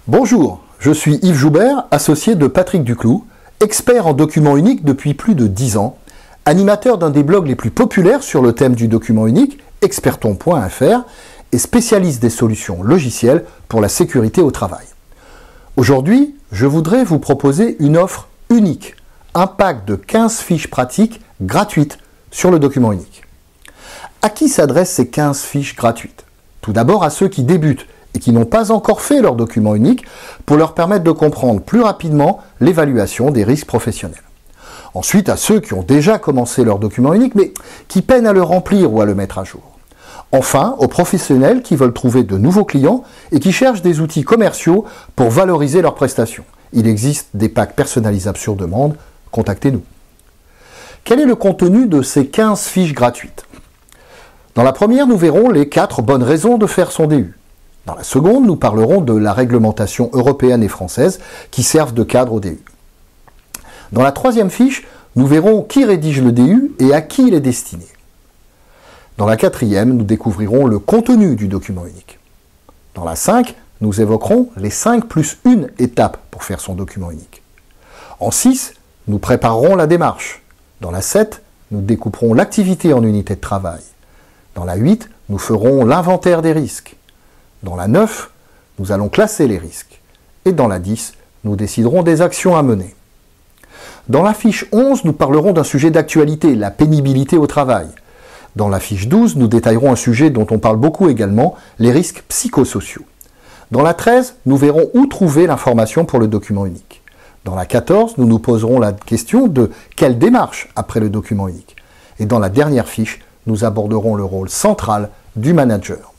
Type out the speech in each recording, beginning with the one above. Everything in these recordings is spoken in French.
Bonjour, je suis Yves Joubert, associé de Patrick Duclou, expert en documents uniques depuis plus de 10 ans, animateur d'un des blogs les plus populaires sur le thème du document unique, experton.fr, et spécialiste des solutions logicielles pour la sécurité au travail. Aujourd'hui, je voudrais vous proposer une offre unique, un pack de 15 fiches pratiques gratuites sur le document unique. À qui s'adressent ces 15 fiches gratuites? Tout d'abord à ceux qui débutent et qui n'ont pas encore fait leur document unique pour leur permettre de comprendre plus rapidement l'évaluation des risques professionnels. Ensuite à ceux qui ont déjà commencé leur document unique mais qui peinent à le remplir ou à le mettre à jour. Enfin, aux professionnels qui veulent trouver de nouveaux clients et qui cherchent des outils commerciaux pour valoriser leurs prestations. Il existe des packs personnalisables sur demande, contactez-nous. Quel est le contenu de ces 15 fiches gratuites? Dans la première, nous verrons les 4 bonnes raisons de faire son DU. Dans la seconde, nous parlerons de la réglementation européenne et française qui servent de cadre au DU. Dans la troisième fiche, nous verrons qui rédige le DU et à qui il est destiné. Dans la quatrième, nous découvrirons le contenu du document unique. Dans la 5, nous évoquerons les 5 plus 1 étape pour faire son document unique. En 6, nous préparerons la démarche. Dans la 7, nous découperons l'activité en unité de travail. Dans la 8, nous ferons l'inventaire des risques. Dans la 9, nous allons classer les risques. Et dans la 10, nous déciderons des actions à mener. Dans la fiche 11, nous parlerons d'un sujet d'actualité, la pénibilité au travail. Dans la fiche 12, nous détaillerons un sujet dont on parle beaucoup également, les risques psychosociaux. Dans la 13, nous verrons où trouver l'information pour le document unique. Dans la 14, nous nous poserons la question de quelle démarche après le document unique. Et dans la dernière fiche, nous aborderons le rôle central du manager.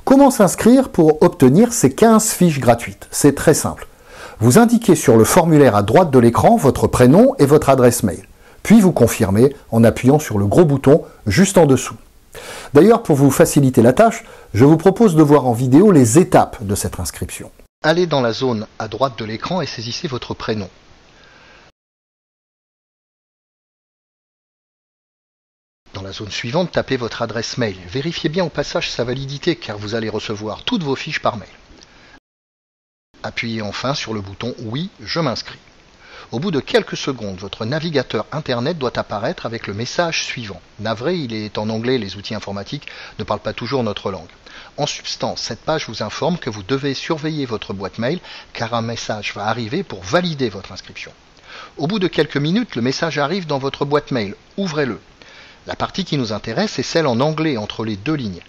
Comment s'inscrire pour obtenir ces 15 fiches gratuites? C'est très simple. Vous indiquez sur le formulaire à droite de l'écran votre prénom et votre adresse mail. Puis vous confirmez en appuyant sur le gros bouton juste en dessous. D'ailleurs, pour vous faciliter la tâche, je vous propose de voir en vidéo les étapes de cette inscription. Allez dans la zone à droite de l'écran et saisissez votre prénom. Dans la zone suivante, tapez votre adresse mail. Vérifiez bien au passage sa validité car vous allez recevoir toutes vos fiches par mail. Appuyez enfin sur le bouton « Oui, je m'inscris ». Au bout de quelques secondes, votre navigateur Internet doit apparaître avec le message suivant. Navré, il est en anglais, les outils informatiques ne parlent pas toujours notre langue. En substance, cette page vous informe que vous devez surveiller votre boîte mail car un message va arriver pour valider votre inscription. Au bout de quelques minutes, le message arrive dans votre boîte mail. Ouvrez-le. La partie qui nous intéresse est celle en anglais entre les deux lignes.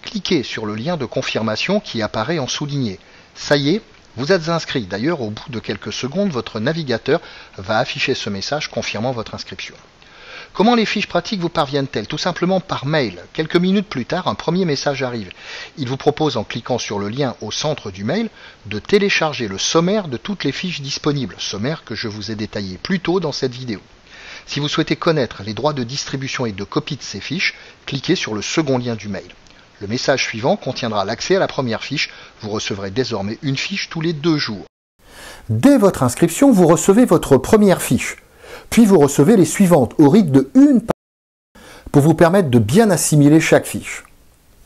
Cliquez sur le lien de confirmation qui apparaît en souligné. Ça y est, vous êtes inscrit. D'ailleurs, au bout de quelques secondes, votre navigateur va afficher ce message confirmant votre inscription. Comment les fiches pratiques vous parviennent-elles? Tout simplement par mail. Quelques minutes plus tard, un premier message arrive. Il vous propose, en cliquant sur le lien au centre du mail, de télécharger le sommaire de toutes les fiches disponibles, sommaire que je vous ai détaillé plus tôt dans cette vidéo. Si vous souhaitez connaître les droits de distribution et de copie de ces fiches, cliquez sur le second lien du mail. Le message suivant contiendra l'accès à la première fiche. Vous recevrez désormais une fiche tous les 2 jours. Dès votre inscription, vous recevez votre première fiche. Puis vous recevez les suivantes au rythme de 1 page pour vous permettre de bien assimiler chaque fiche.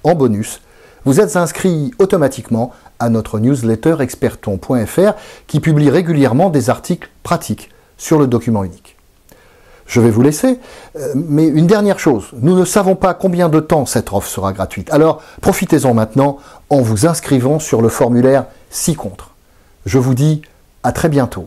En bonus, vous êtes inscrit automatiquement à notre newsletter experton.fr qui publie régulièrement des articles pratiques sur le document unique. Je vais vous laisser, mais une dernière chose, nous ne savons pas combien de temps cette offre sera gratuite. Alors profitez-en maintenant en vous inscrivant sur le formulaire ci-contre. Je vous dis à très bientôt.